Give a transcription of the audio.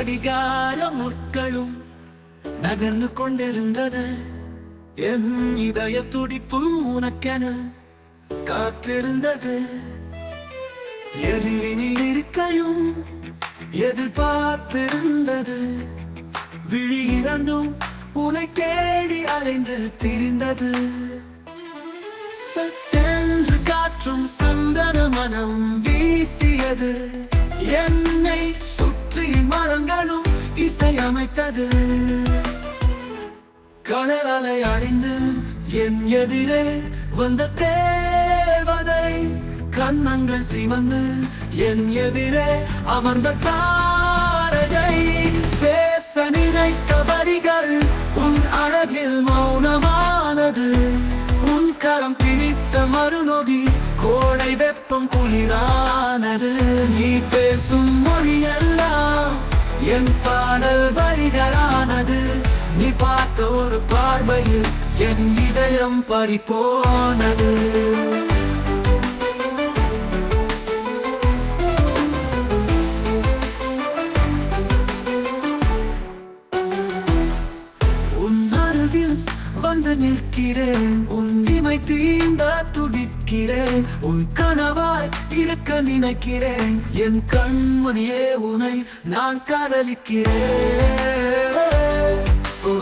கடிகார முட்களும் நகர்ந்து கொண்டிருந்தது. என் இதய துடிப்பும் உனக்கென காத்திருந்தது. எதிரினில் இருக்கையும் எதிர்பார்த்திருந்தது. விழி இரண்டும் உனை தேடி அலைந்து திரிந்தது. சத்தென்று காற்றும் சந்தன மனம் வீசியது. என்னை சுற்றி மரங்களும் இசையமைத்தது. கடல் அலை அழிந்து என் எதிரே வந்த தேவதை கண்ணங்கள் சிவந்து என் எதிரே அமர்ந்த தாரகை. பேச நினைத்த வரிகள் உன் அழகில் மௌனமானது. உன் கரம் பிடித்த மறுநொடி கோடை வெப்பம் குளிரானது. நீ பேசும் மொழியெல்லாம் என் பாடல் வரிகளானது. நீ பார்த்த ஒரு பார்வையில் என் இதயம் பறிபோனது. உன் அருகில் வந்து நிற்கிறேன். உன் இமை தீண்ட துடிக்கிறேன். உன் கனவாய் இருக்க நினைக்கிறேன். என் கண்மணியே உன்னை நான் காதலிக்கிறேன். ஓ